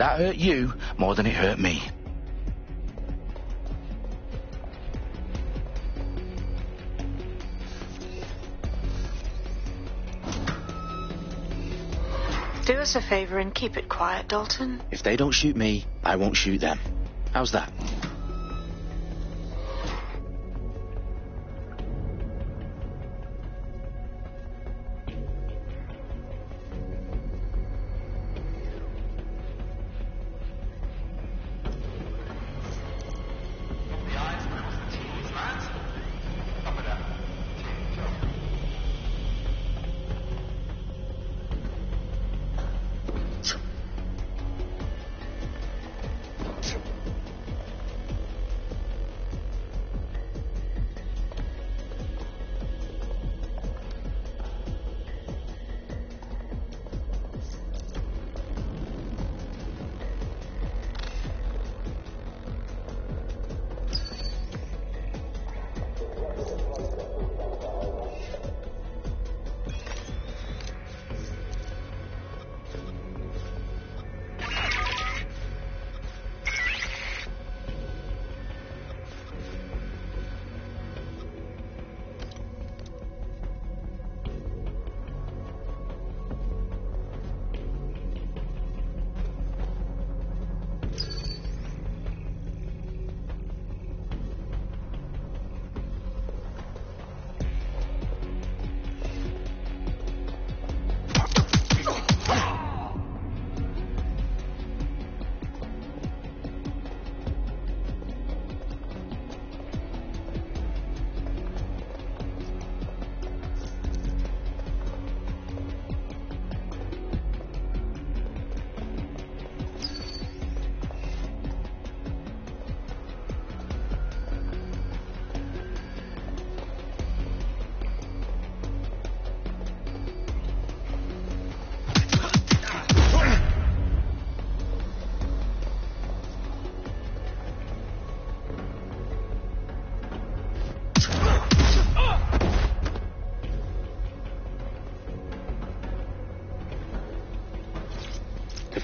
That hurt you more than it hurt me. Do us a favor and keep it quiet, Dalton. If they don't shoot me, I won't shoot them. How's that?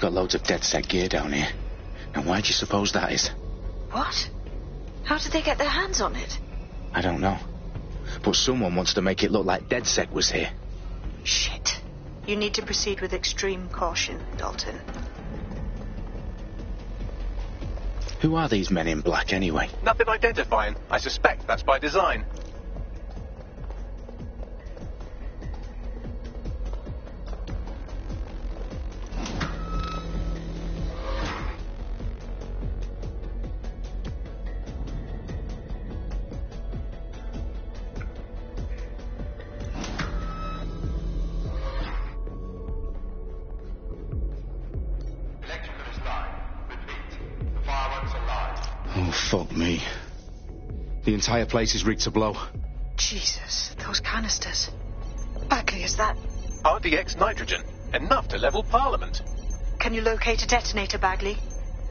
They've got loads of DedSec gear down here. Now why do you suppose that is? What? How did they get their hands on it? I don't know. But someone wants to make it look like DedSec was here. Shit. You need to proceed with extreme caution, Dalton. Who are these men in black anyway? Nothing identifying. I suspect that's by design. Oh, fuck me. The entire place is rigged to blow. Jesus, those canisters. Bagley, is that... RDX nitrogen. Enough to level Parliament. Can you locate a detonator, Bagley?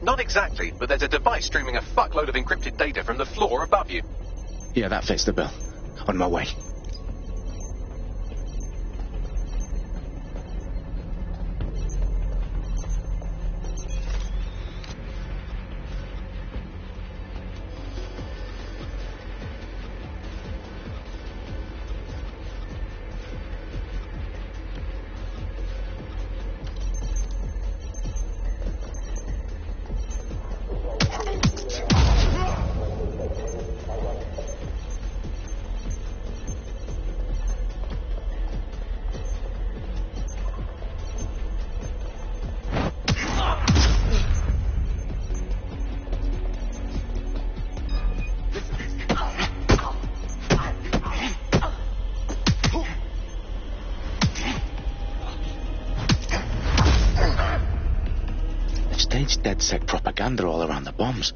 Not exactly, but there's a device streaming a fuckload of encrypted data from the floor above you. Yeah, that fits the bill. On my way. Staged DedSec propaganda all around the bombs.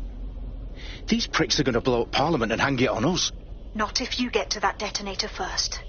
These pricks are going to blow up Parliament and hang it on us. Not if you get to that detonator first.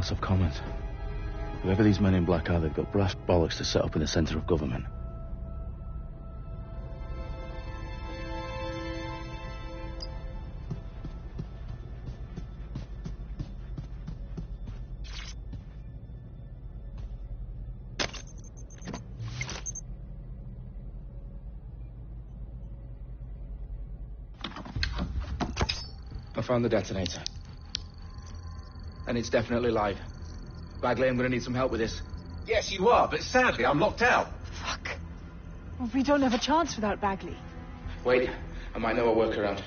House of Commons. Whoever these men in black are, they've got brass bollocks to set up in the centre of government. I found the detonator. And it's definitely live. Bagley, I'm going to need some help with this. Yes, you are, but sadly, I'm locked out. Fuck. Well, we don't have a chance without Bagley. Wait, I might know a workaround.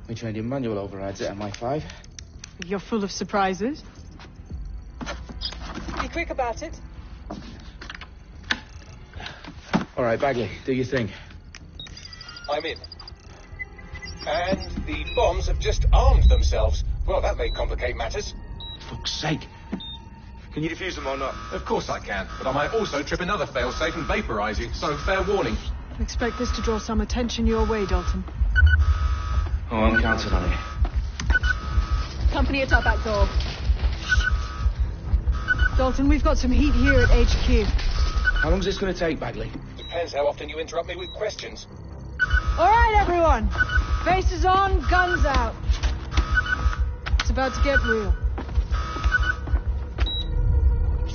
We trained in manual overrides at MI5. You're full of surprises. Be quick about it. All right, Bagley, do your thing. I'm in. And the bombs have just armed themselves. Well, that may complicate matters. Fuck's sake. Can you defuse them or not? Of course I can, but I might also trip another failsafe and vaporize you, so fair warning. I expect this to draw some attention your way, Dalton. Oh, I'm counting on it. Company at our back door. Dalton, we've got some heat here at HQ. How long is this going to take, Bagley? Depends how often you interrupt me with questions. All right, everyone. Faces on, guns out. It's about to get real.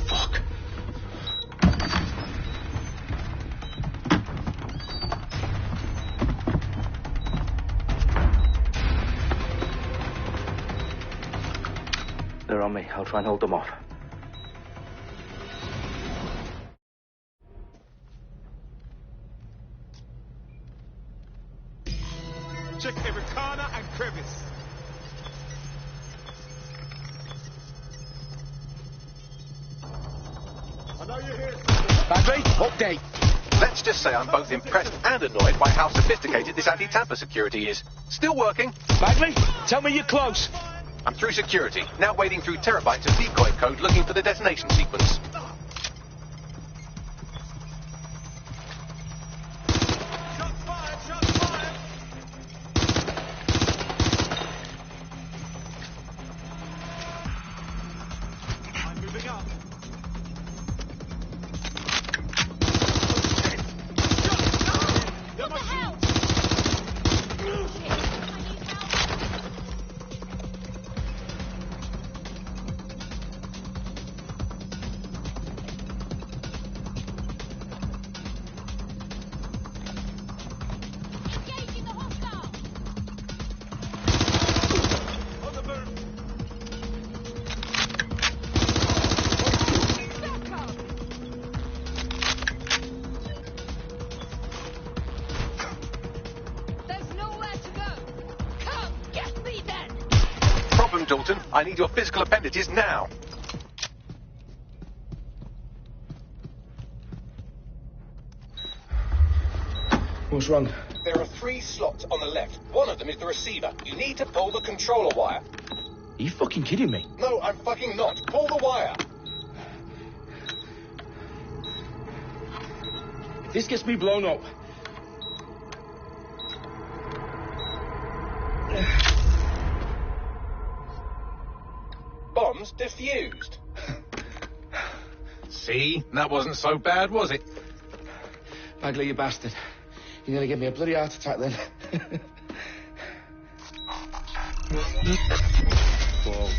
Fuck. They're on me. I'll try and hold them off. Check every corner and crevice. I know you're here. Bagley, update. Let's just say I'm both impressed and annoyed by how sophisticated this anti-tamper security is. Still working. Bagley, tell me you're close. I'm through security, now wading through terabytes of decoy code looking for the detonation sequence. Shots fired, shots fired. I'm moving up. What the hell? Engaging the hostile. On the move. There's nowhere to go. Come, get me then. Problem, Dalton. I need your physical appendages now. What's wrong? There are 3 slots on the left. One of them is the receiver. You need to pull the controller wire. Are you fucking kidding me? No, I'm fucking not. Pull the wire. If this gets me blown up... Bombs defused. See? That wasn't so bad, was it? Bagley, you bastard. You nearly gave me a bloody heart attack then.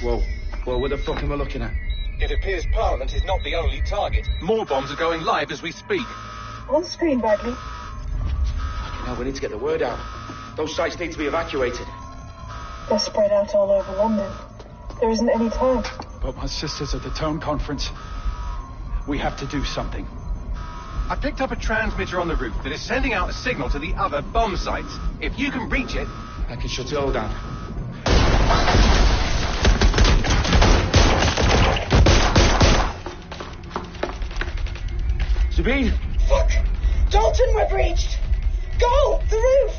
Whoa. What the fuck am I looking at? It appears Parliament is not the only target. More bombs are going live as we speak. On screen, Bagley. Now we need to get the word out. Those sites need to be evacuated. They're spread out all over London. There isn't any time. But my sister's at the town conference. We have to do something. I picked up a transmitter on the roof that is sending out a signal to the other bomb sites. If you can reach it... I can shut it all down. Sabine! Fuck! Dalton, we're breached! Go! The roof!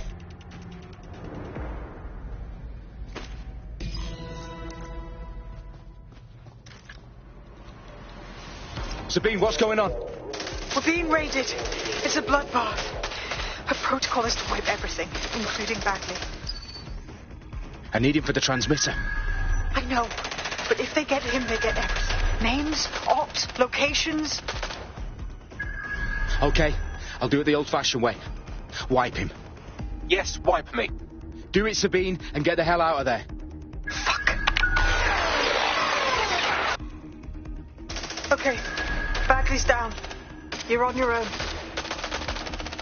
Sabine, what's going on? We're being raided. It's a bloodbath. Her protocol is to wipe everything, including Bagley. I need him for the transmitter. I know. But if they get him, they get everything. Names, ops, locations. Okay, I'll do it the old-fashioned way. Wipe him. Yes, wipe me. Do it, Sabine, and get the hell out of there. Fuck. Okay, Bagley's down. You're on your own.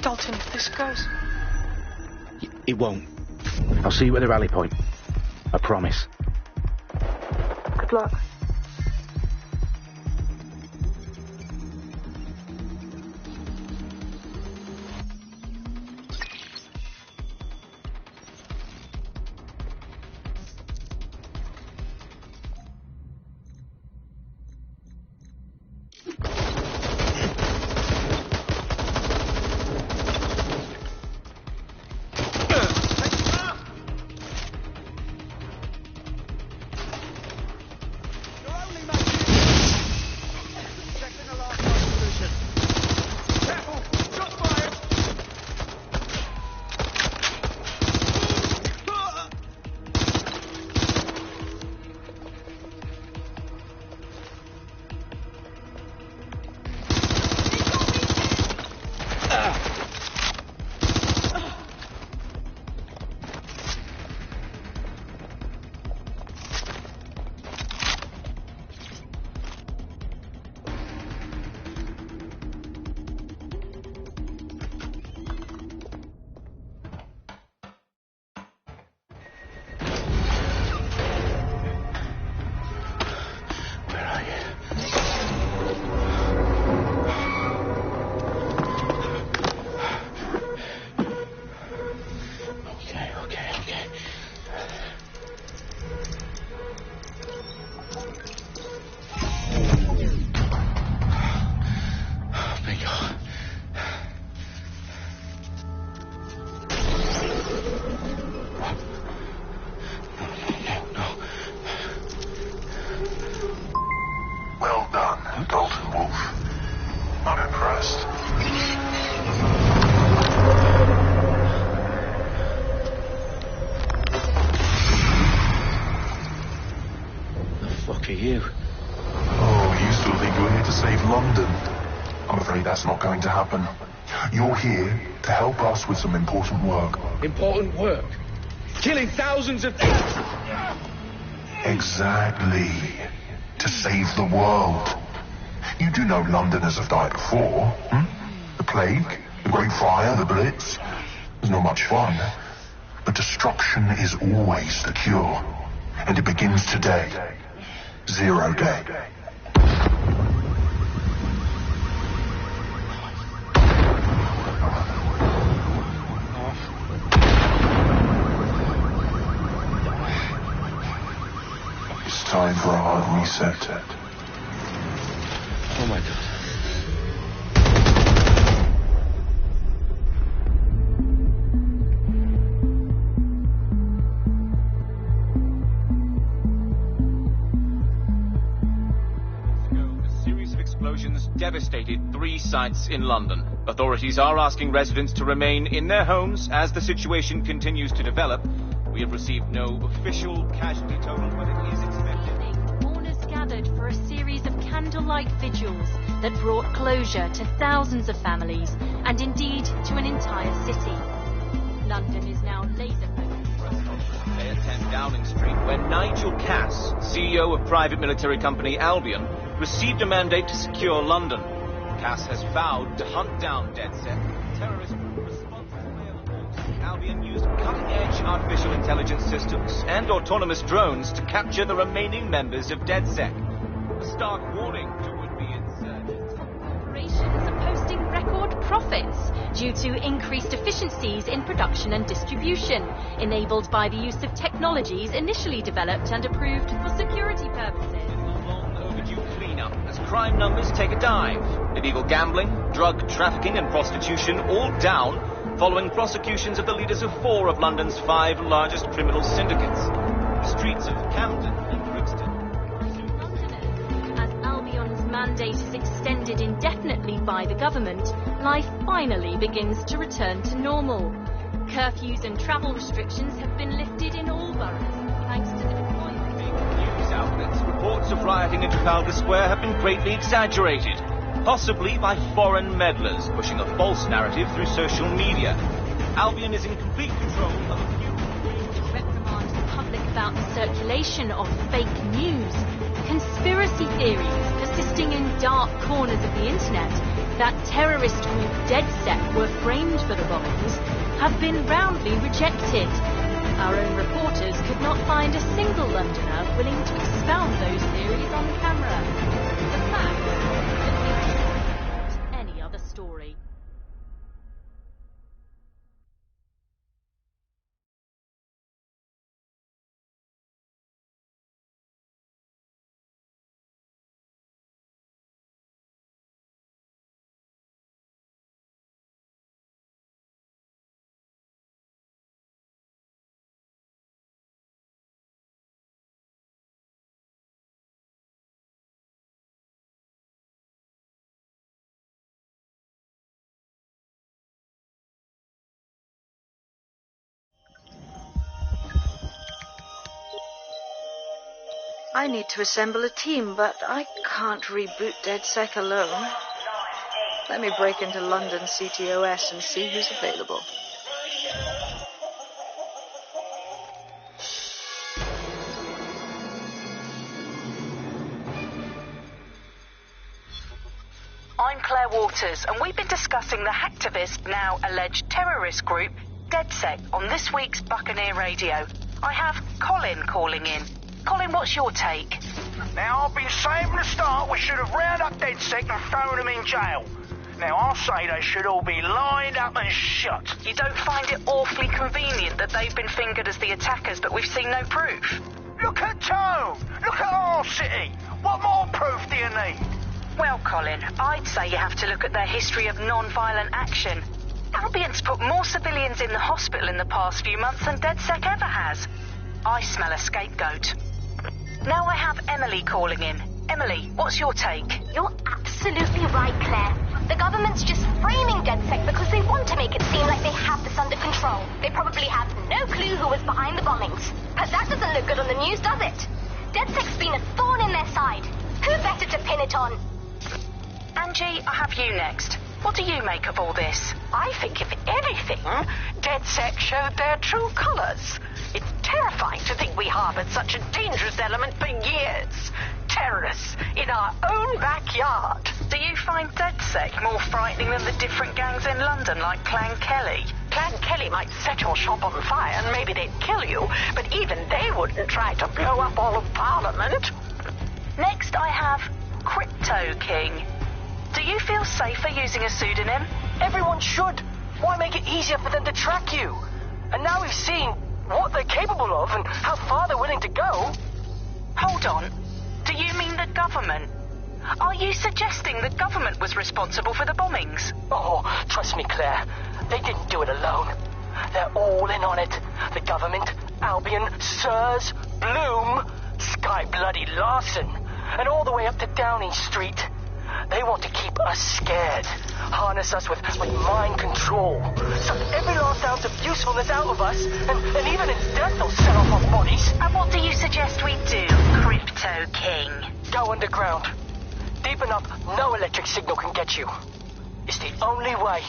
Dalton, if this goes... It won't. I'll see you at the rally point. I promise. Good luck. That's not going to happen. You're here to help us with some important work. Important work? Killing thousands of people? Exactly. To save the world. You do know Londoners have died before, The Plague, the Great Fire, the Blitz. It's not much fun. But destruction is always the cure. And it begins today. 0 day. Time for a hard reset. Oh my God. A series of explosions devastated 3 sites in London. Authorities are asking residents to remain in their homes as the situation continues to develop. We have received no official casualty total, but it is expected. Mourners gathered for a series of candlelight vigils that brought closure to thousands of families and indeed to an entire city. London is now laser-focused. They attend Downing Street, where Nigel Cass, CEO of private military company Albion, received a mandate to secure London. Cass has vowed to hunt down DedSec, terrorist group responsible. Albion used cutting-edge artificial intelligence systems and autonomous drones to capture the remaining members of DedSec. A stark warning to would-be insurgents. Corporations are posting record profits due to increased efficiencies in production and distribution, enabled by the use of technologies initially developed and approved for security purposes. Long overdue cleanup as crime numbers take a dive. Illegal gambling, drug trafficking and prostitution all down, following prosecutions of the leaders of 4 of London's 5 largest criminal syndicates. The streets of Camden and Brixton. Londoners, as Albion's mandate is extended indefinitely by the government, life finally begins to return to normal. Curfews and travel restrictions have been lifted in all boroughs, thanks to the deployment. Big news out outlets, reports of rioting in Trafalgar Square have been greatly exaggerated, possibly by foreign meddlers pushing a false narrative through social media. Albion is in complete control of a few... To reprimand the public about the circulation of fake news, conspiracy theories persisting in dark corners of the internet that terrorist group DeadSec were framed for the bombings have been roundly rejected. Our own reporters could not find a single Londoner willing to expound those theories on camera. The facts could be any other story. I need to assemble a team, but I can't reboot DeadSec alone. Let me break into London CTOS and see who's available. I'm Claire Waters, and we've been discussing the hacktivist, now alleged terrorist group, DeadSec, on this week's Buccaneer Radio. I have Colin calling in. Colin, what's your take? Now, I've been saying from the start we should have rounded up DeadSec and thrown them in jail. Now, I'll say they should all be lined up and shot. You don't find it awfully convenient that they've been fingered as the attackers, but we've seen no proof? Look at Tone! Look at our city! What more proof do you need? Well, Colin, I'd say you have to look at their history of non-violent action. Albion's put more civilians in the hospital in the past few months than DeadSec ever has. I smell a scapegoat. Now I have Emily calling in. Emily, what's your take? You're absolutely right, Claire. The government's just framing DeadSec because they want to make it seem like they have this under control. They probably have no clue who was behind the bombings. But that doesn't look good on the news, does it? DeadSec's been a thorn in their side. Who better to pin it on? Angie, I have you next. What do you make of all this? I think, if anything, DeadSec showed their true colours. It's terrifying to think we harboured such a dangerous element for years. Terrorists in our own backyard. Do you find DeadSec more frightening than the different gangs in London, like Clan Kelly? Clan Kelly might set your shop on fire and maybe they'd kill you, but even they wouldn't try to blow up all of Parliament. Next, I have Crypto King. Do you feel safer using a pseudonym? Everyone should. Why make it easier for them to track you? And now we've seen what they're capable of and how far they're willing to go. Hold on. Do you mean the government? Are you suggesting the government was responsible for the bombings? Oh, trust me, Claire. They didn't do it alone. They're all in on it. The government, Albion, Sirs, Bloom, Sky Bloody Larson, and all the way up to Downing Street. They want to keep us scared, harness us with mind control, suck every last ounce of usefulness out of us, and even in death they'll set off our bodies. And what do you suggest we do, Crypto King? Go underground. Deep enough, no electric signal can get you. It's the only way.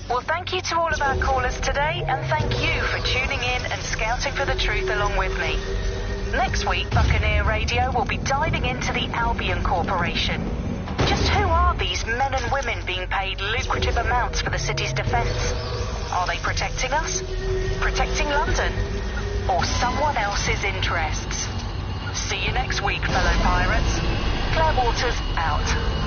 Well, thank you to all of our callers today, and thank you for tuning in and scouting for the truth along with me. Next week, Buccaneer Radio will be diving into the Albion Corporation. Just who are these men and women being paid lucrative amounts for the city's defence? Are they protecting us? Protecting London? Or someone else's interests? See you next week, fellow pirates. Claire Waters, out.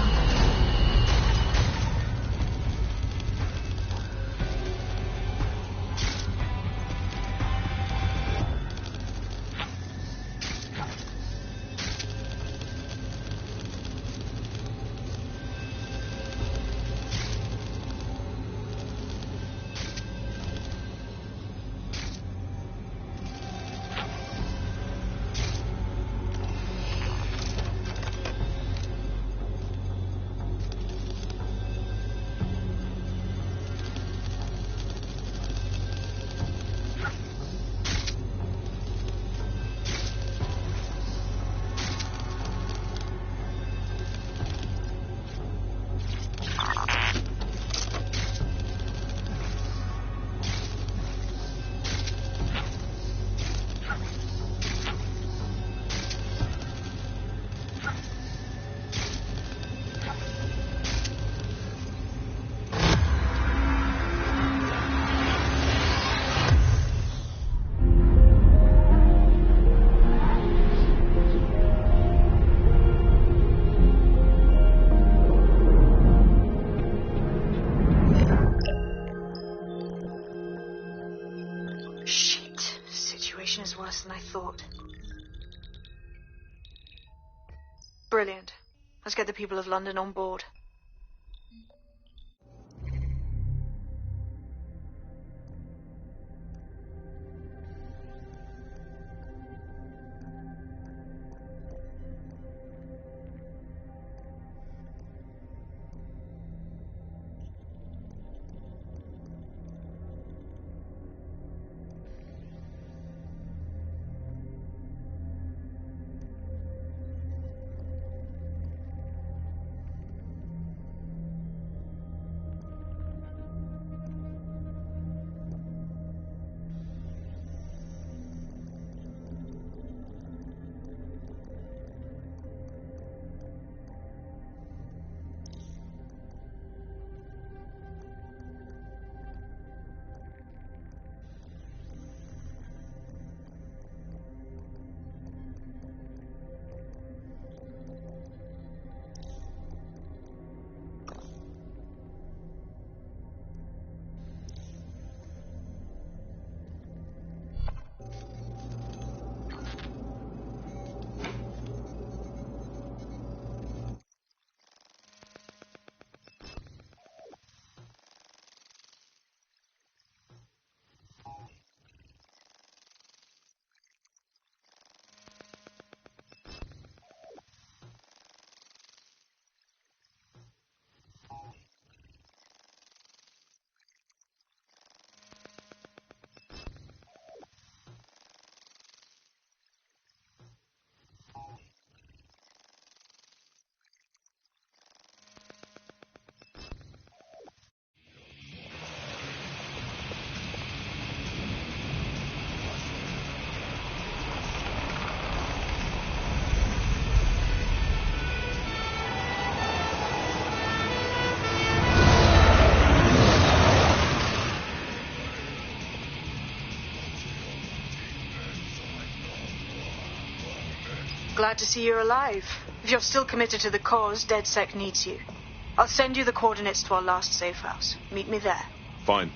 Shit. Situation is worse than I thought. Brilliant. Let's get the people of London on board. Glad to see you're alive. If you're still committed to the cause, DedSec needs you. I'll send you the coordinates to our last safe house. Meet me there. Fine.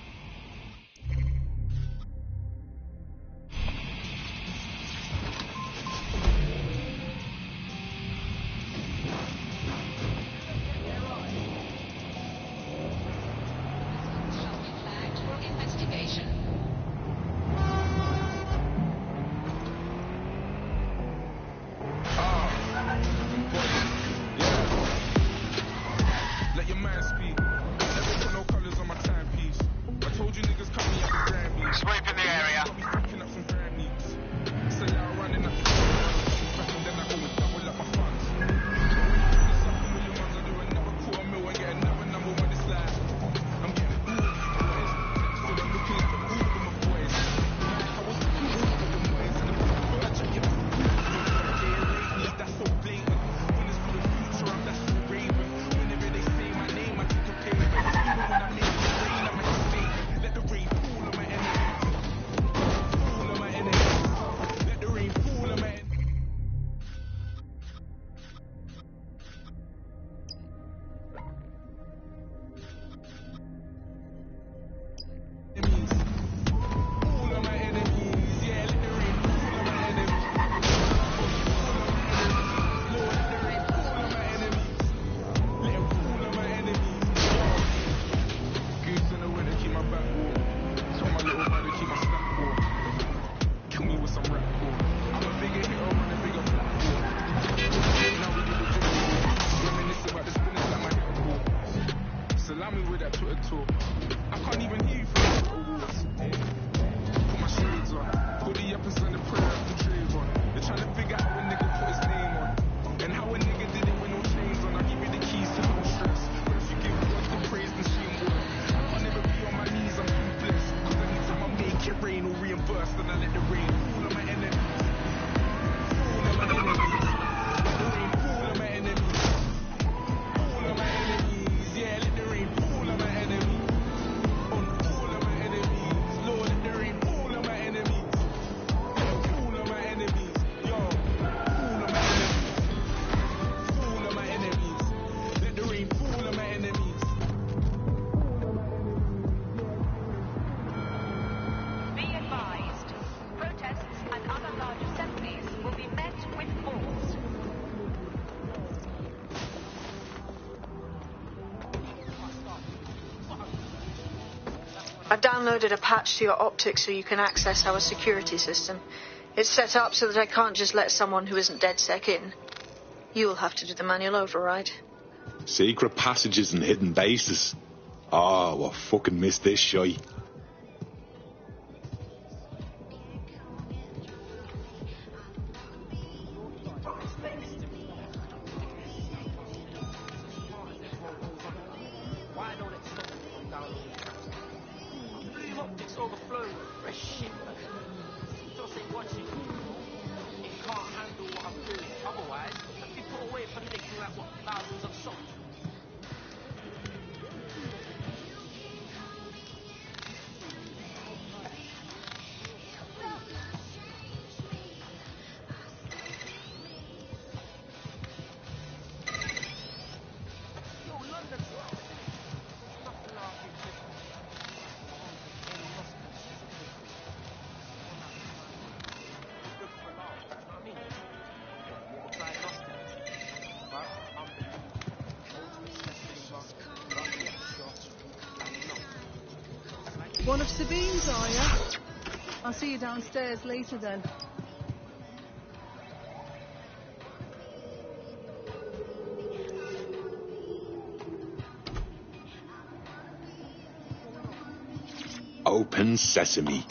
I've downloaded a patch to your optics so you can access our security system. It's set up so that I can't just let someone who isn't DedSec in. You'll have to do the manual override. Secret passages and hidden bases. Oh, I fucking missed this shy. One of Sabine's, are you? I'll see you downstairs later then. Open sesame.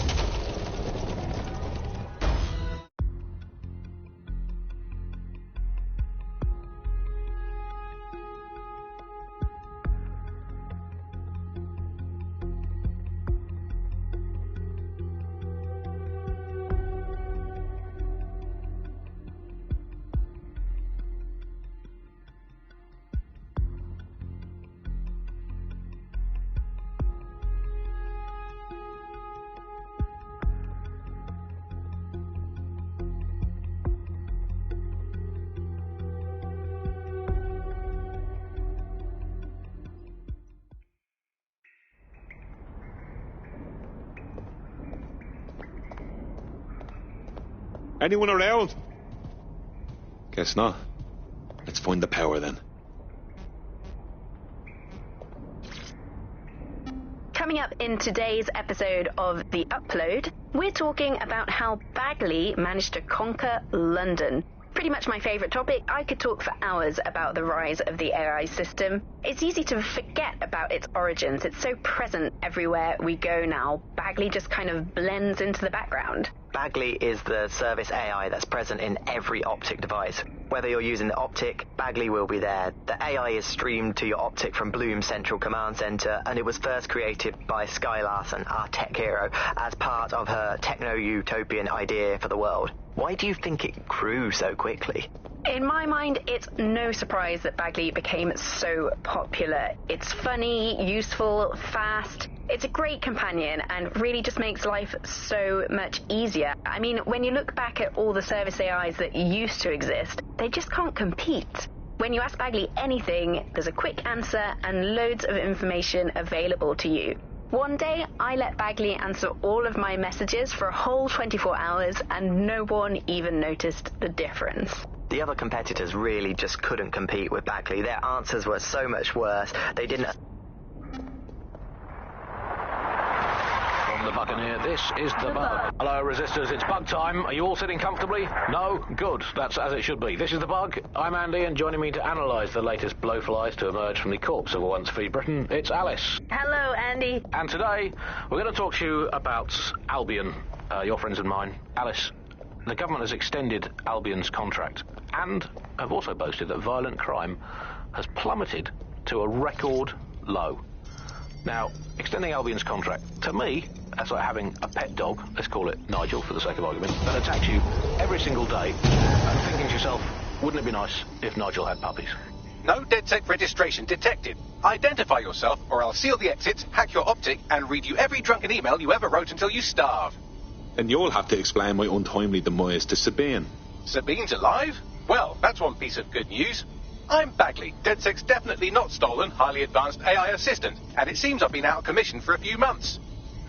Anyone around? Guess not. Let's find the power then. Coming up in today's episode of The Upload, we're talking about how Bagley managed to conquer London. Pretty much my favourite topic. I could talk for hours about the rise of the AI system. It's easy to forget about its origins. It's so present everywhere we go now. Bagley just kind of blends into the background. Bagley is the service AI that's present in every optic device. Whether you're using the optic, Bagley will be there. The AI is streamed to your optic from Bloom's central command center, and it was first created by Sky Larson, our tech hero, as part of her techno-utopian idea for the world. Why do you think it grew so quickly? In my mind, it's no surprise that Bagley became so popular. It's funny, useful, fast. It's a great companion and really just makes life so much easier. I mean, when you look back at all the service AIs that used to exist, they just can't compete. When you ask Bagley anything, there's a quick answer and loads of information available to you. One day, I let Bagley answer all of my messages for a whole 24 hours and no one even noticed the difference. The other competitors really just couldn't compete with Bagley. Their answers were so much worse. They didn't... From the Buccaneer, this is the Bug. Hello, Resistors, it's Bug time. Are you all sitting comfortably? No? Good. That's as it should be. This is the Bug. I'm Andy, and joining me to analyse the latest blowflies to emerge from the corpse of a once free Britain, it's Alice. Hello, Andy. And today, we're going to talk to you about Albion, your friends and mine. Alice, the government has extended Albion's contract and have also boasted that violent crime has plummeted to a record low. Now, extending Albion's contract, to me, that's like having a pet dog, let's call it Nigel for the sake of argument, that attacks you every single day and thinking to yourself, wouldn't it be nice if Nigel had puppies? No DedSec registration detected. Identify yourself or I'll seal the exits, hack your optic and read you every drunken email you ever wrote until you starve. And you'll have to explain my untimely demise to Sabine. Sabine's alive? Well, that's one piece of good news. I'm Bagley, DedSec's definitely not stolen, highly advanced AI assistant, and it seems I've been out of commission for a few months.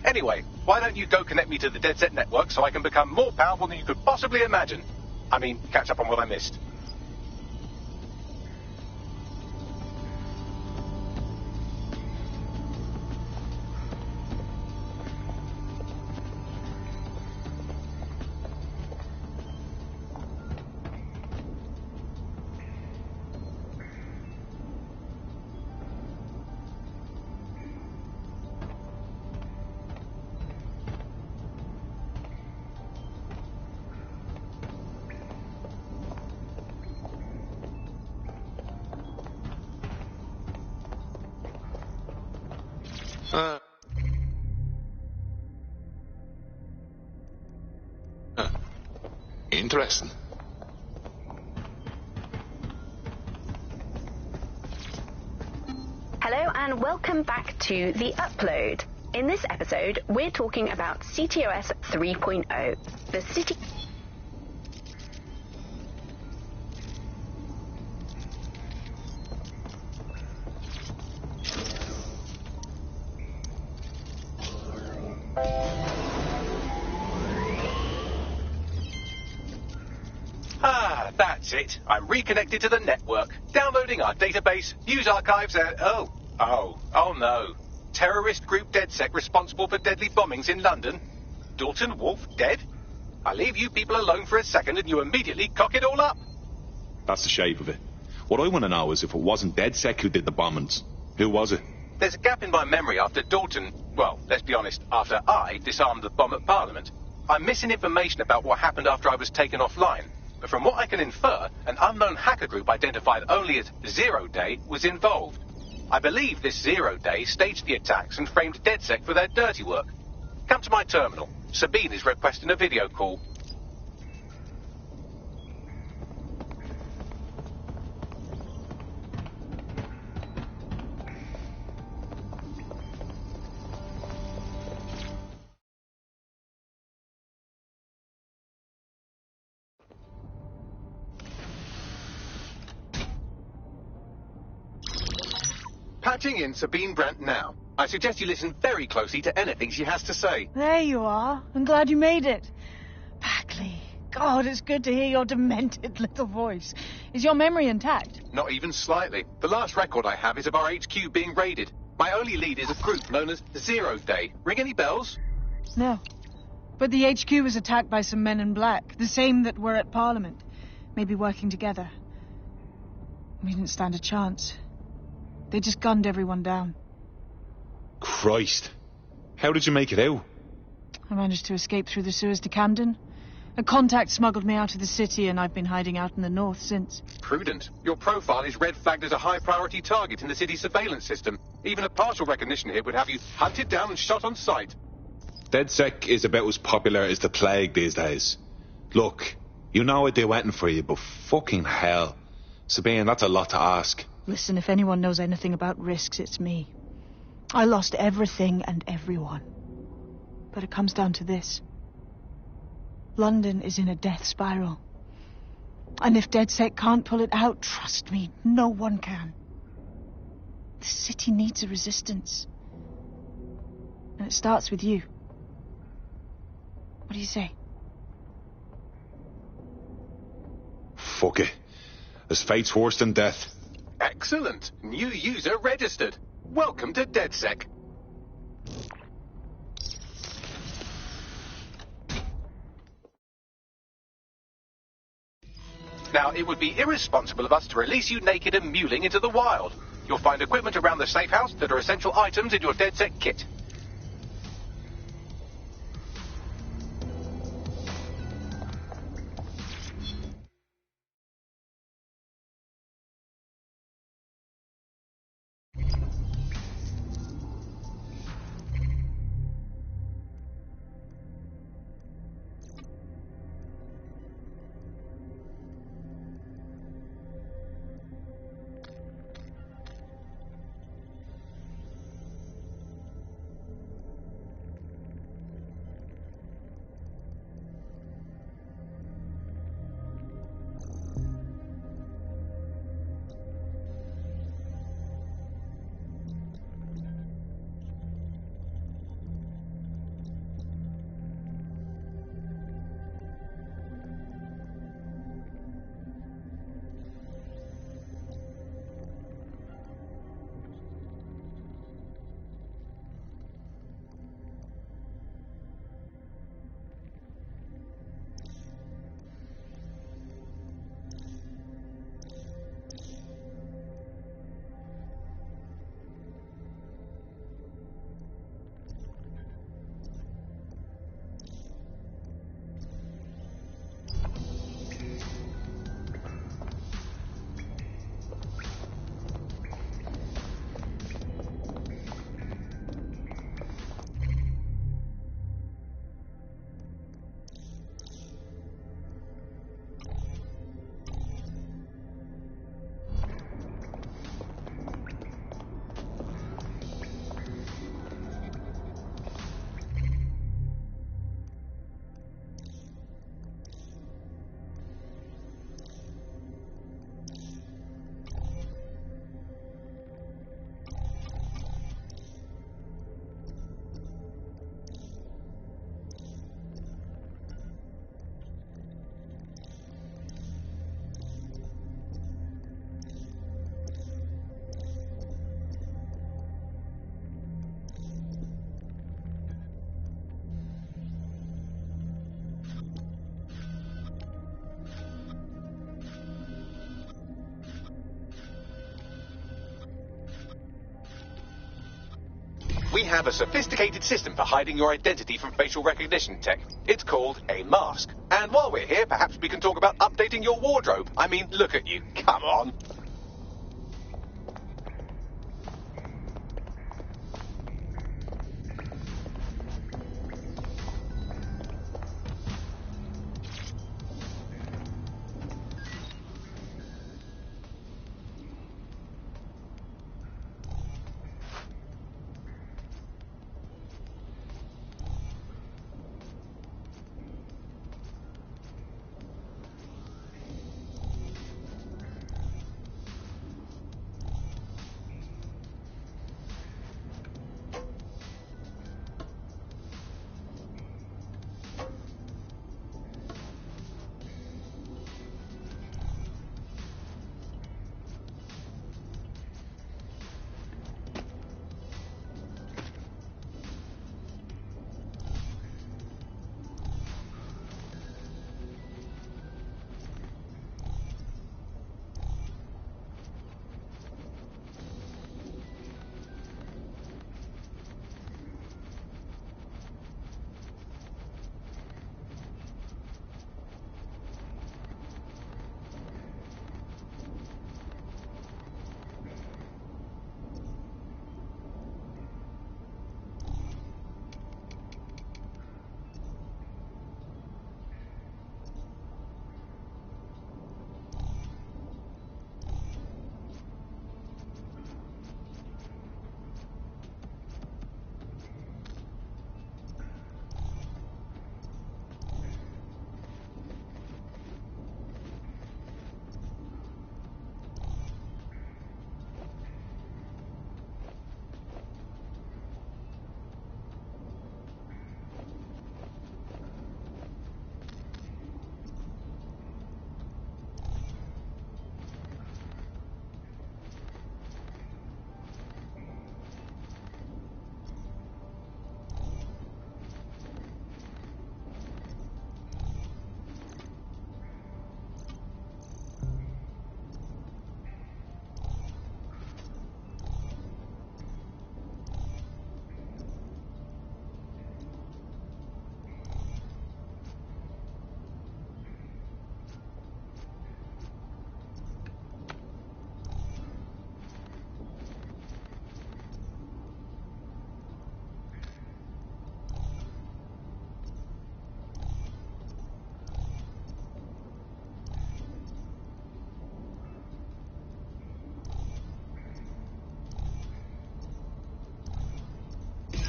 Anyway, why don't you go connect me to the DedSec network so I can become more powerful than you could possibly imagine? I mean, catch up on what I missed. Interesting. Hello and welcome back to The Upload. In this episode, we're talking about CTOS 3.0, the city... Ah, that's it. I'm reconnected to the network, downloading our database, news archives, and... Oh no. Terrorist group DedSec responsible for deadly bombings in London? Dalton Wolf dead? I leave you people alone for a second and you immediately cock it all up. That's the shape of it. What I want to know is if it wasn't DedSec who did the bombings, who was it? There's a gap in my memory after Dalton... Well, let's be honest, after I disarmed the bomb at Parliament. I'm missing information about what happened after I was taken offline. But from what I can infer, an unknown hacker group identified only as Zero Day was involved. I believe this Zero Day staged the attacks and framed DedSec for their dirty work. Come to my terminal. Sabine is requesting a video call. Patching in Sabine Brandt now. I suggest you listen very closely to anything she has to say. There you are. I'm glad you made it. Bagley. God, it's good to hear your demented little voice. Is your memory intact? Not even slightly. The last record I have is of our HQ being raided. My only lead is a group known as Zero Day. Ring any bells? No. But the HQ was attacked by some men in black, the same that were at Parliament. Maybe working together. We didn't stand a chance. They just gunned everyone down. Christ. How did you make it out? I managed to escape through the sewers to Camden. A contact smuggled me out of the city, and I've been hiding out in the north since. Prudent. Your profile is red flagged as a high-priority target in the city's surveillance system. Even a partial recognition here would have you hunted down and shot on sight. DedSec is about as popular as the plague these days. Look, you know I'd do anything for you, but fucking hell. Sabine, that's a lot to ask. Listen, if anyone knows anything about risks, it's me. I lost everything and everyone. But it comes down to this. London is in a death spiral. And if DedSec can't pull it out, trust me, no one can. The city needs a resistance. And it starts with you. What do you say? Fuck it. There's fate's worse than death. Excellent. New user registered. Welcome to DedSec. Now, it would be irresponsible of us to release you naked and mewling into the wild. You'll find equipment around the safe house that are essential items in your DedSec kit. We have a sophisticated system for hiding your identity from facial recognition tech. It's called a mask. And while we're here, perhaps we can talk about updating your wardrobe. I mean, look at you. Come on.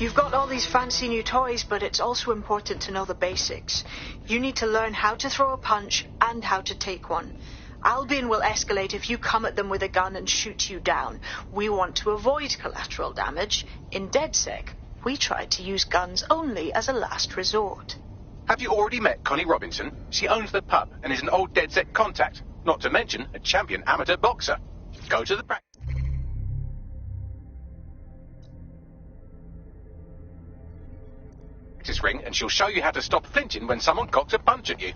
You've got all these fancy new toys, but it's also important to know the basics. You need to learn how to throw a punch and how to take one. Albion will escalate if you come at them with a gun and shoot you down. We want to avoid collateral damage. In DedSec, we try to use guns only as a last resort. Have you already met Connie Robinson? She owns the pub and is an old DedSec contact, not to mention a champion amateur boxer. Go to the practice ring and she'll show you how to stop flinching when someone cocks a punch at you.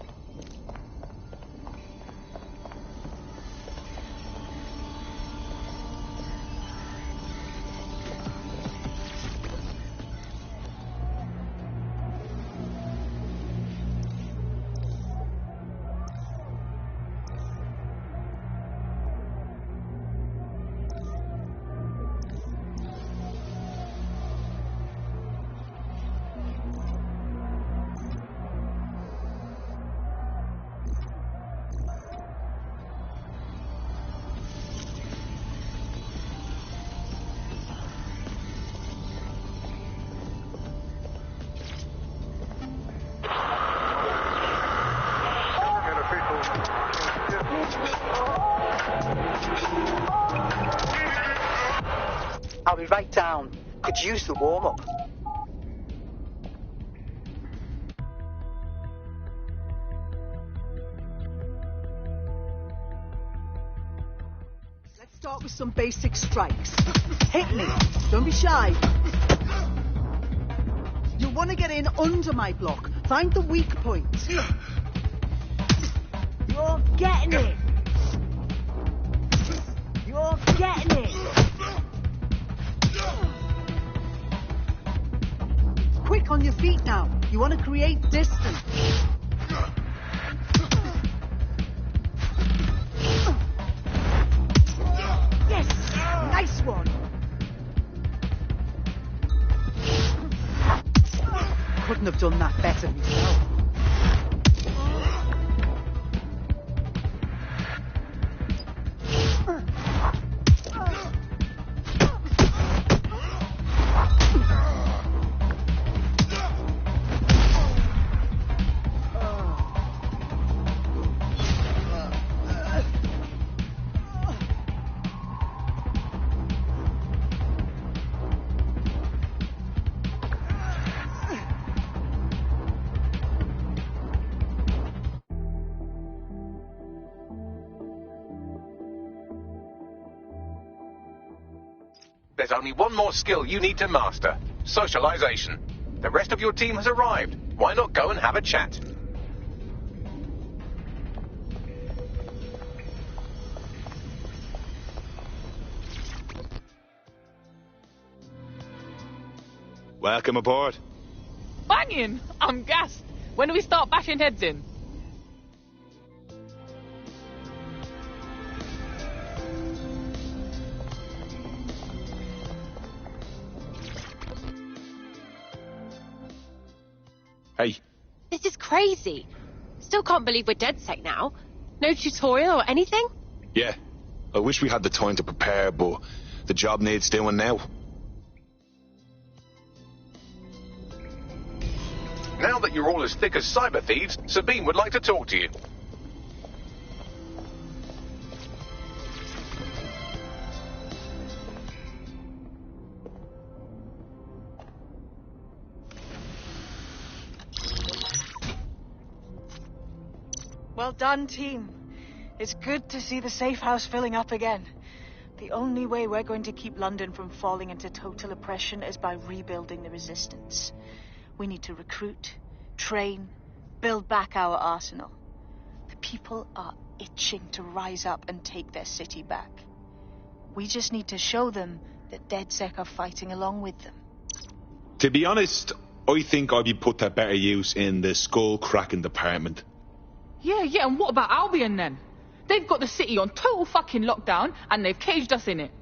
I'll be right down. Could use the warm-up. Let's start with some basic strikes. Hit me. Don't be shy. You'll want to get in under my block. Find the weak point. You're getting it. You're getting it. Quick, on your feet now. You want to create distance. Yes! Nice one! Couldn't have done that better myself. There's only one more skill you need to master. Socialization. The rest of your team has arrived. Why not go and have a chat? Welcome aboard. Banging! I'm gassed. When do we start bashing heads in? Hey. This is crazy. Still can't believe we're DedSec now. No tutorial or anything? Yeah. I wish we had the time to prepare, but the job needs doing now. Now that you're all as thick as cyber thieves, Sabine would like to talk to you. Well done, team. It's good to see the safe house filling up again. The only way we're going to keep London from falling into total oppression is by rebuilding the resistance. We need to recruit, train, build back our arsenal. The people are itching to rise up and take their city back. We just need to show them that DedSec are fighting along with them. To be honest, I think I'd be put to better use in the skull-cracking department. Yeah, and what about Albion then? They've got the city on total fucking lockdown and they've caged us in it.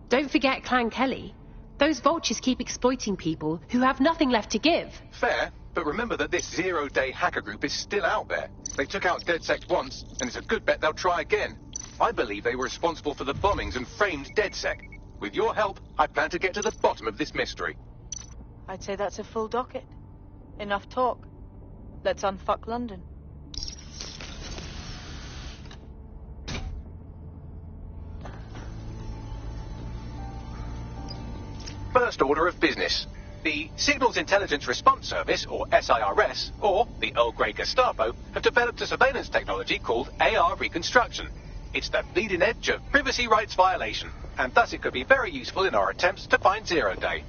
Don't forget Clan Kelly. Those vultures keep exploiting people who have nothing left to give. Fair, but remember that this zero-day hacker group is still out there. They took out DedSec once, and it's a good bet they'll try again. I believe they were responsible for the bombings and framed DedSec. With your help, I plan to get to the bottom of this mystery. I'd say that's a full docket. Enough talk. Let's unfuck London. First order of business. The Signals Intelligence Response Service, or SIRS, or the Earl Grey Gestapo, have developed a surveillance technology called AR Reconstruction. It's the bleeding edge of privacy rights violation, and thus it could be very useful in our attempts to find Zero Day.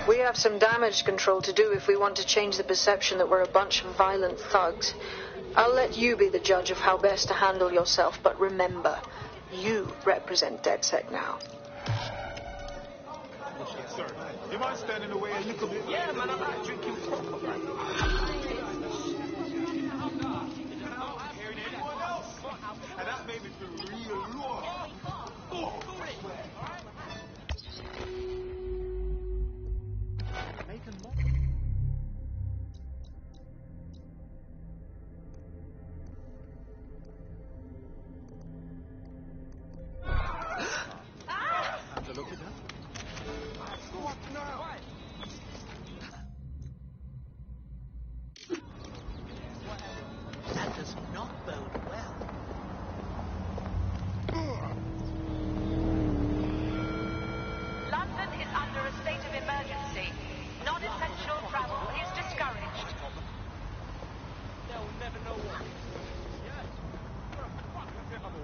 We have some damage control to do if we want to change the perception that we're a bunch of violent thugs. I'll let you be the judge of how best to handle yourself, but remember, you represent DedSec now. Sir, you might stand in the way a little bit? Yeah, man, I'm not drinking. And that made me feel real low.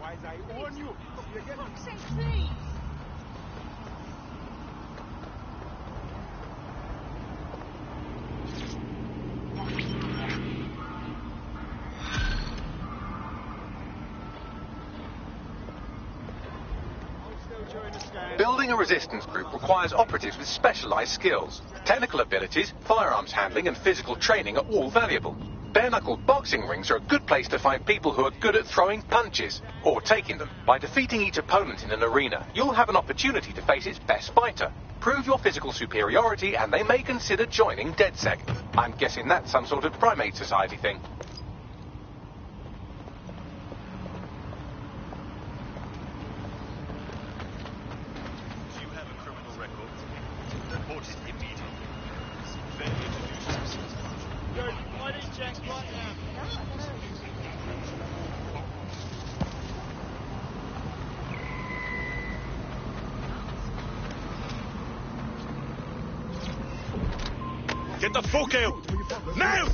Guys, I warn you. You get Fuck's sake, please. Building a resistance group requires operatives with specialised skills. Technical abilities, firearms handling and physical training are all valuable. Bare-knuckle boxing rings are a good place to find people who are good at throwing punches, or taking them. By defeating each opponent in an arena, you'll have an opportunity to face its best fighter. Prove your physical superiority and they may consider joining DedSec. I'm guessing that's some sort of primate society thing. Get the fuck out! Now!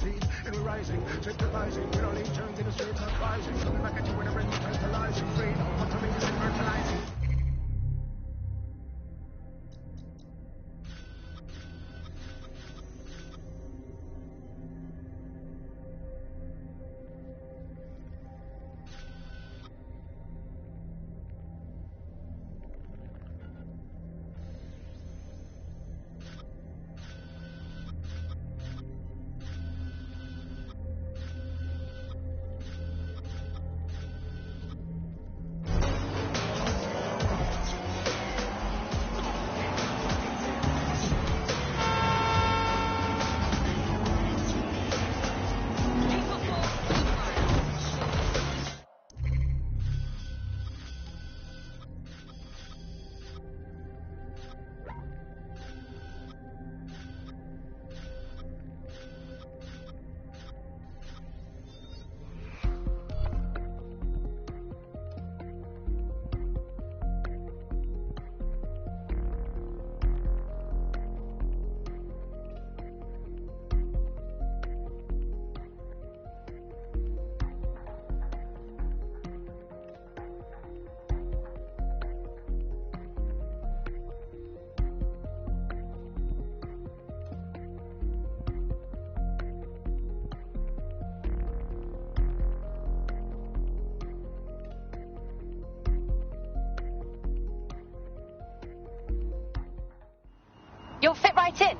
You'll fit right in.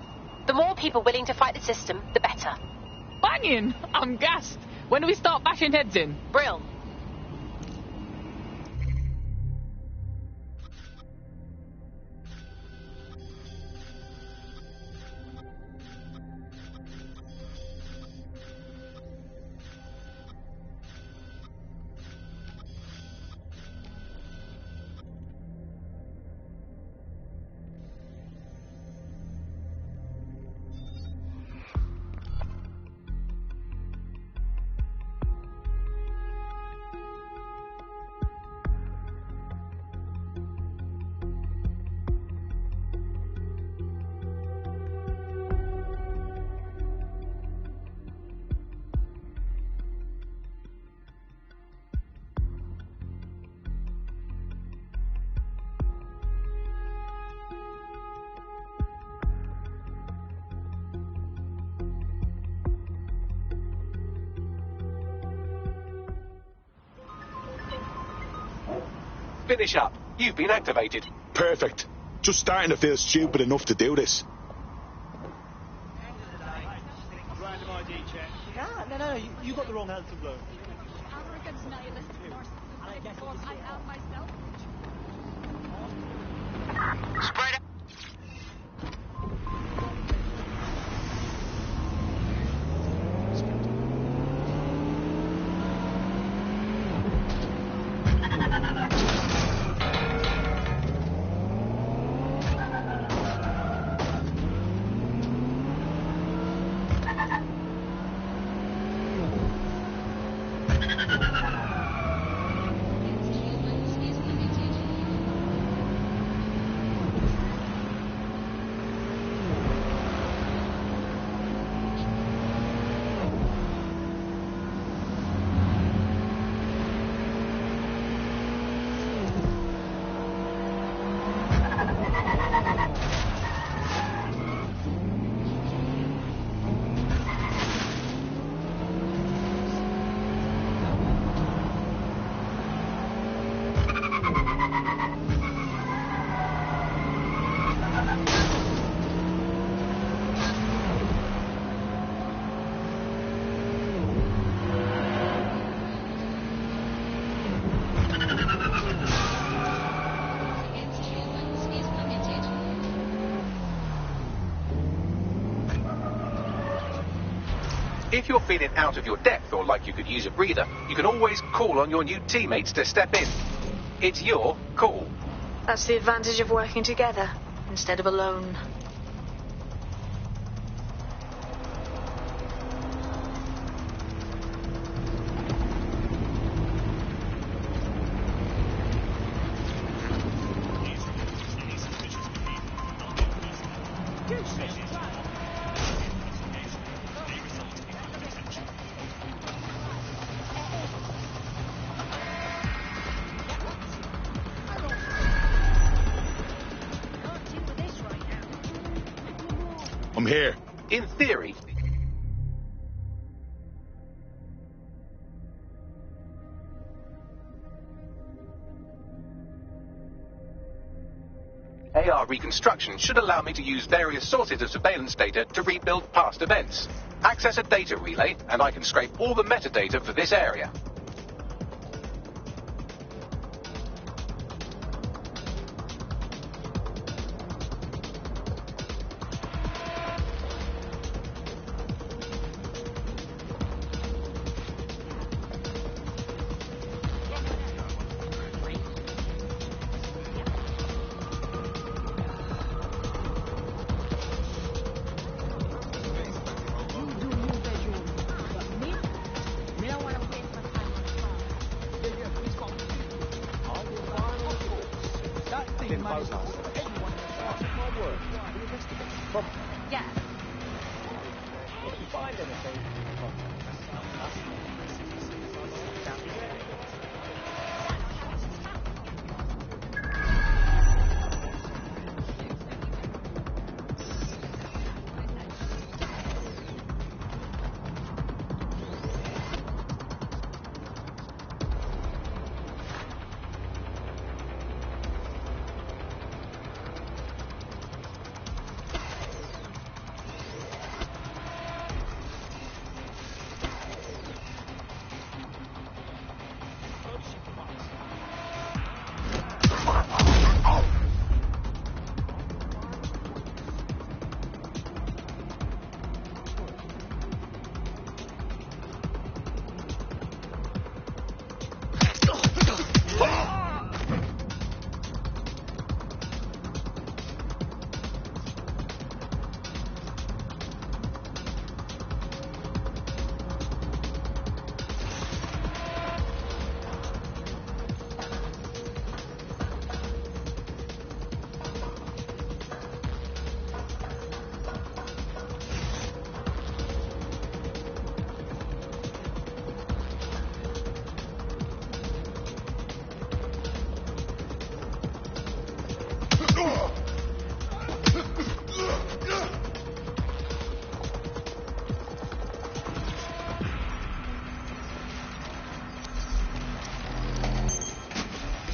The more people willing to fight the system, the better. Banging! I'm gassed. When do we start bashing heads in? Brill. Finish up. You've been activated. Perfect. Just starting to feel stupid enough to do this. Random ID check. No, you got the wrong answer, bloke. Arrogant nihilist force. I thought I am myself. Spread out. If you're feeling out of your depth or like you could use a breather, you can always call on your new teammates to step in. It's your call. That's the advantage of working together instead of alone. I'm here. In theory. AR reconstruction should allow me to use various sources of surveillance data to rebuild past events. Access a data relay, and I can scrape all the metadata for this area.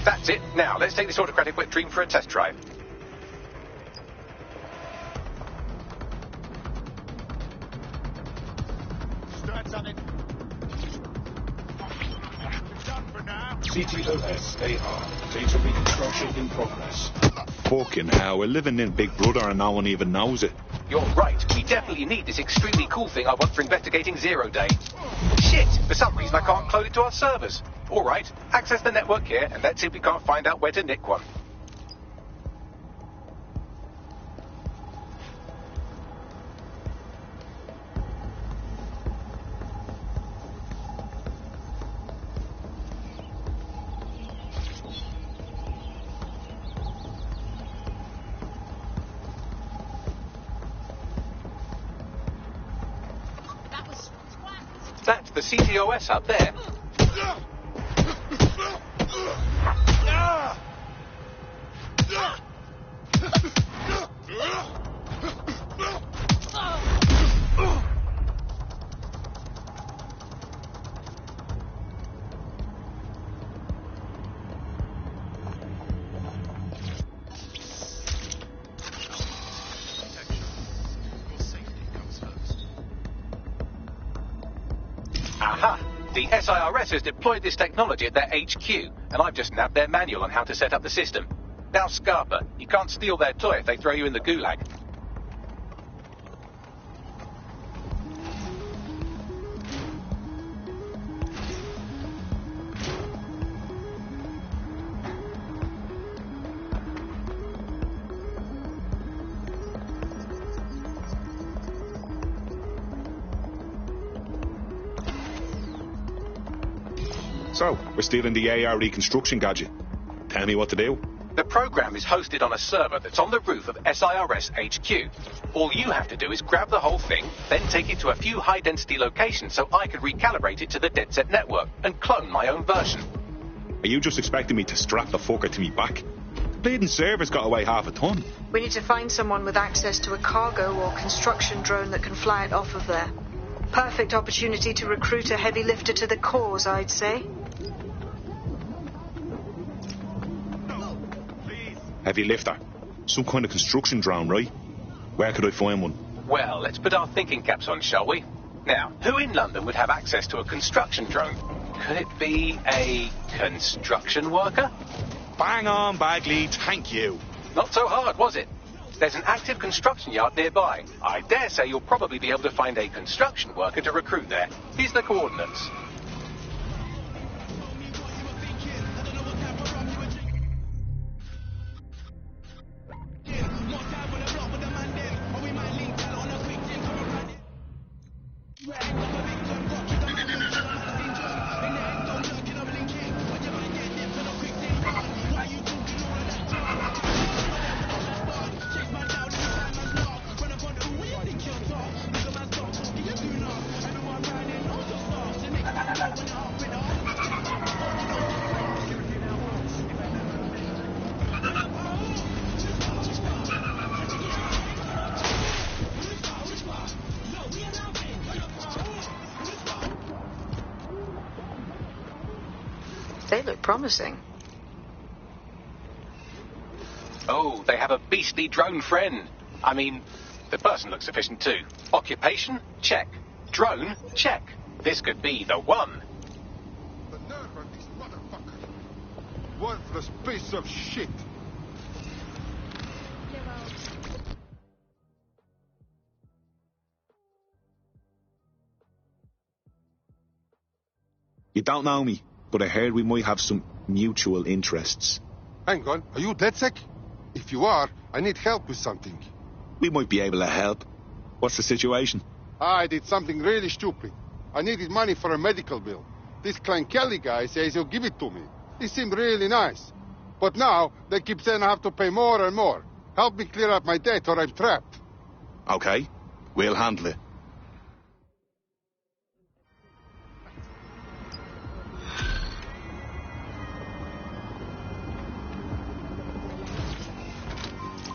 That's it. Now, let's take this autocratic wet dream for a test drive. CTOS AR. Data reconstruction in progress. Fucking hell, we're living in Big Brother and no one even knows it. You're right. We definitely need this extremely cool thing I want for investigating Zero Day. Shit! For some reason I can't clone it to our servers. All right, access the network here, and let's see if we can't find out where to nick one. That's the CTOS up there. Aha! The SIRS has deployed this technology at their HQ, and I've just nabbed their manual on how to set up the system. Now, Scarpa, you can't steal their toy if they throw you in the gulag. So, we're stealing the AR reconstruction gadget. Tell me what to do. The program is hosted on a server that's on the roof of SIRS HQ. All you have to do is grab the whole thing, then take it to a few high-density locations so I can recalibrate it to the DedSec network and clone my own version. Are you just expecting me to strap the fucker to me back? The bleeding server's got away half a ton. We need to find someone with access to a cargo or construction drone that can fly it off of there. Perfect opportunity to recruit a heavy lifter to the cause, I'd say. Heavy lifter. Some kind of construction drone, right? Where could I find one? Well, let's put our thinking caps on, shall we? Now, who in London would have access to a construction drone? Could it be a construction worker? Bang on, Bagley, thank you. Not so hard, was it? There's an active construction yard nearby. I dare say you'll probably be able to find a construction worker to recruit there. Here's the coordinates. They look promising. Oh, they have a beastly drone friend. I mean, the person looks sufficient too. Occupation? Check. Drone? Check. This could be the one. The nerve of this motherfucker. Worthless piece of shit. You don't know me, but I heard we might have some mutual interests. Hang on, are you DedSec? If you are, I need help with something. We might be able to help. What's the situation? I did something really stupid. I needed money for a medical bill. This Clan Kelly guy says he'll give it to me. He seemed really nice. But now, they keep saying I have to pay more and more. Help me clear up my debt or I'm trapped. Okay, we'll handle it.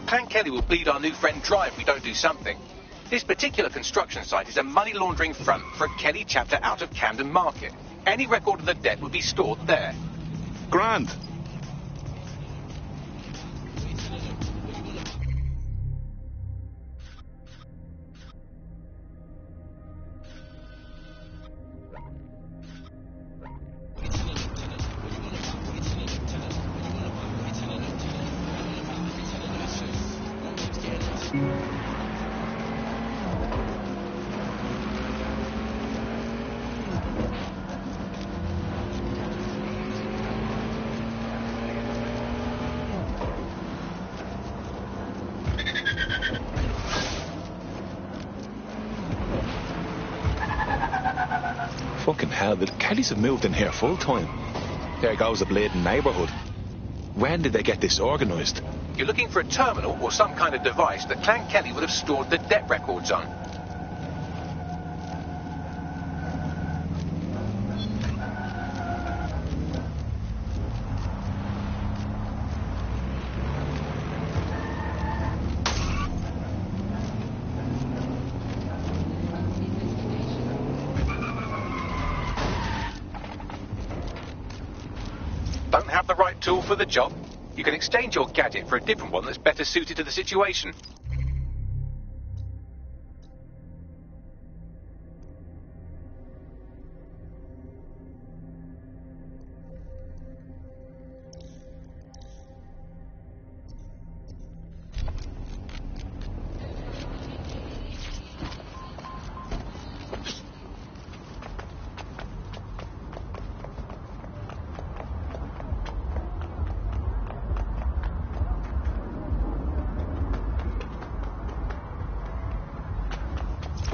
Clan Kelly will bleed our new friend dry if we don't do something. This particular construction site is a money laundering front for a Kelly chapter out of Camden Market. Any record of the debt would be stored there. Grand. Fucking hell, the Kellys have moved in here full time. There goes the bleeding neighbourhood. When did they get this organised? You're looking for a terminal or some kind of device that Clan Kelly would have stored the debt records on. Don't have the right tool for the job? You can exchange your gadget for a different one that's better suited to the situation.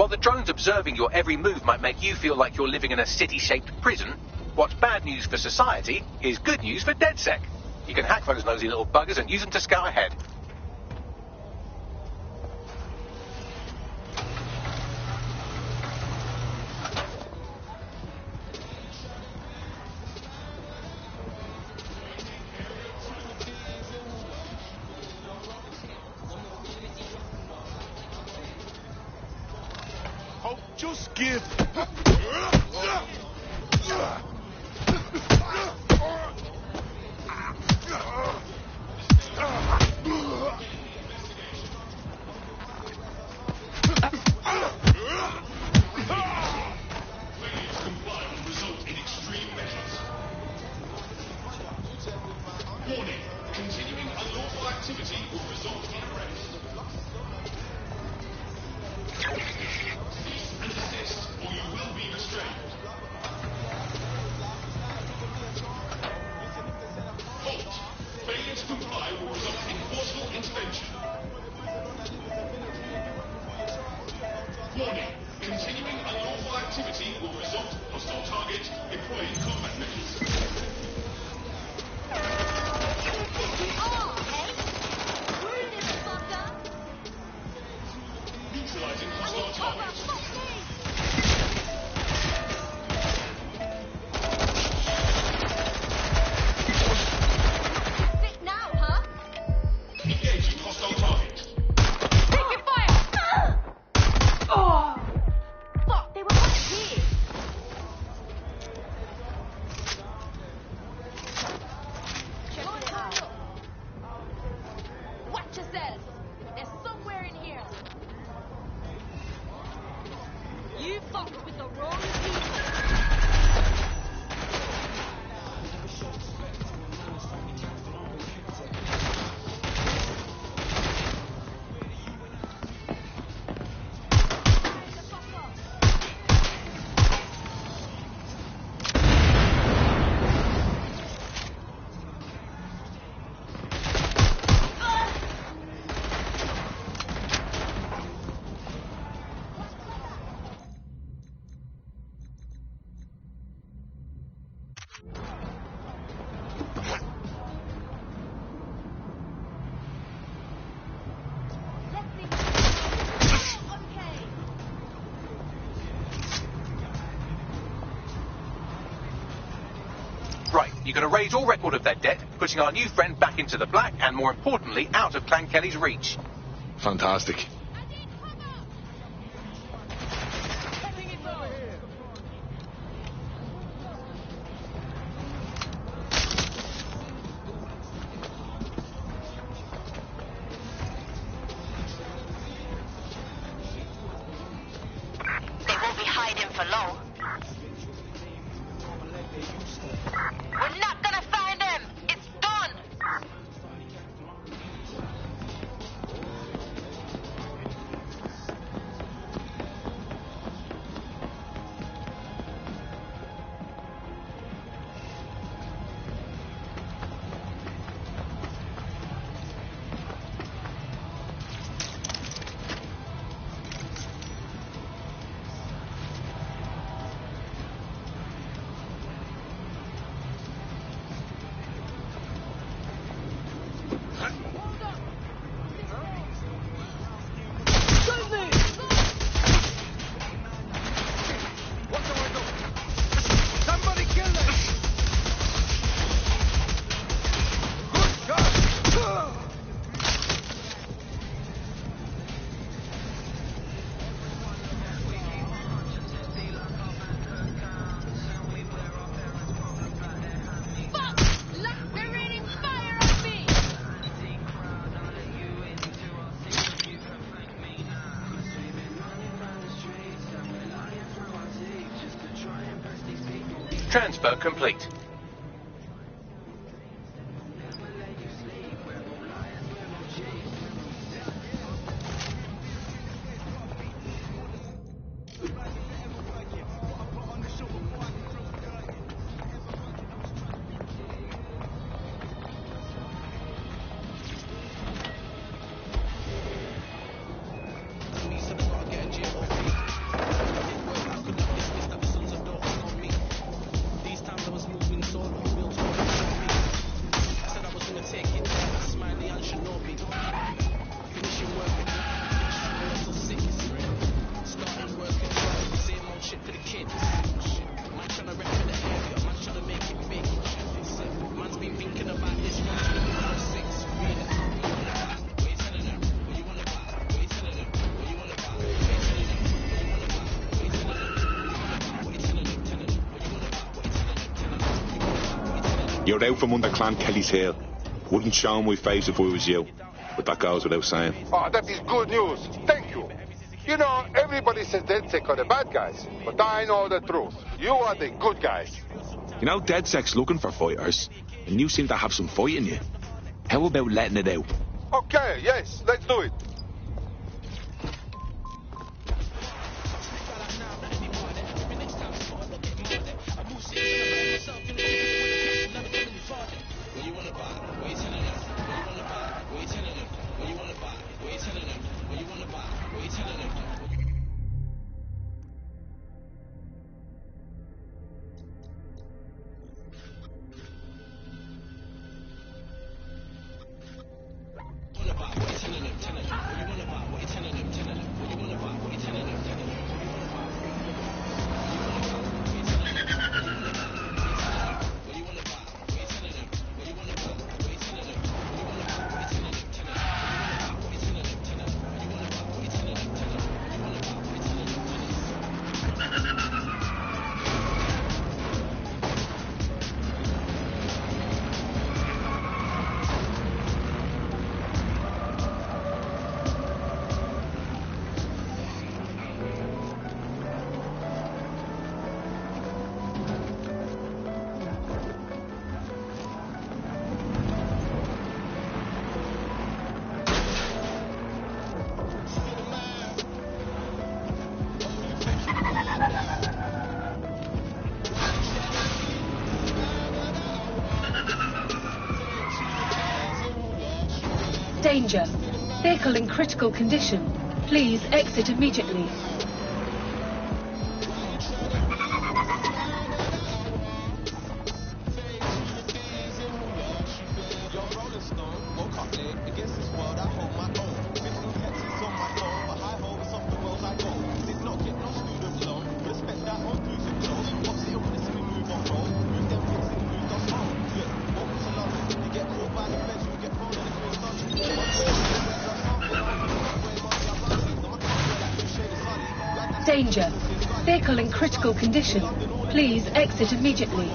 While the drones observing your every move might make you feel like you're living in a city-shaped prison, What's bad news for society is good news for DedSec. You can hack those nosy little buggers and use them to scout ahead. Oh, just give. Warning, continuing unlawful activity will result in arrest. Cease and desist, or you will be restrained. Halt! Failure to comply will result in forcible intervention. Warning, continuing unlawful activity will result in hostile target employing combat measures. Neutralizing hostile target. Sit now, huh? Engaging hostile target. Take your fire! Oh! Fuck, they were right here. Check it out. Watch yourself. They're somewhere in here. You fucked with the wrong people. Right, you're going to raise all record of their debt, putting our new friend back into the black, and more importantly, out of Clan Kelly's reach. Fantastic. They won't be hiding for long. We're not gonna find him! It's done! Somebody kill them! Good God! Fuck! They're raining fire on me! Transfer complete. These times You're out from under Clan Kelly's heel. Wouldn't show my face if I was you. But that goes without saying. Oh, that is good news. Thank you. You know, everybody says DedSec are the bad guys, but I know the truth. You are the good guys. You know, DedSec's looking for fighters, and you seem to have some fight in you. How about letting it out? Okay, yes, let's do it. Danger. Vehicle in critical condition. Please exit immediately. Danger. Vehicle in critical condition. Please exit immediately.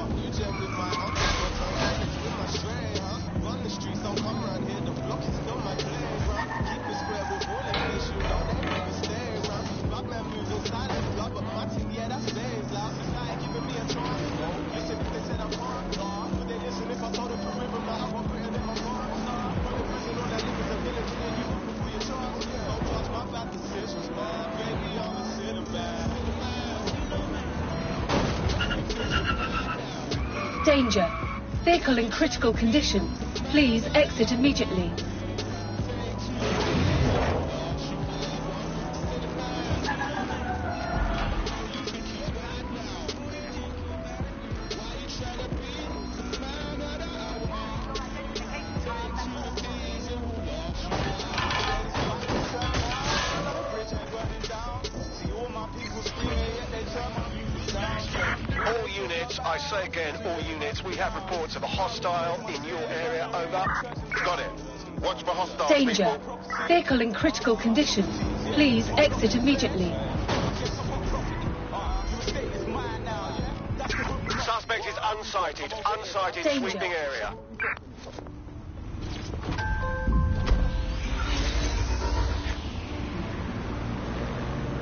Danger. Vehicle in critical condition. Please exit immediately. All units, I say again, all units, we have reports of a hostile in your area, over. Got it. Watch for hostiles, Danger. people. Vehicle in critical condition. Please exit immediately. Suspect is unsighted. Unsighted, Danger. sweeping area.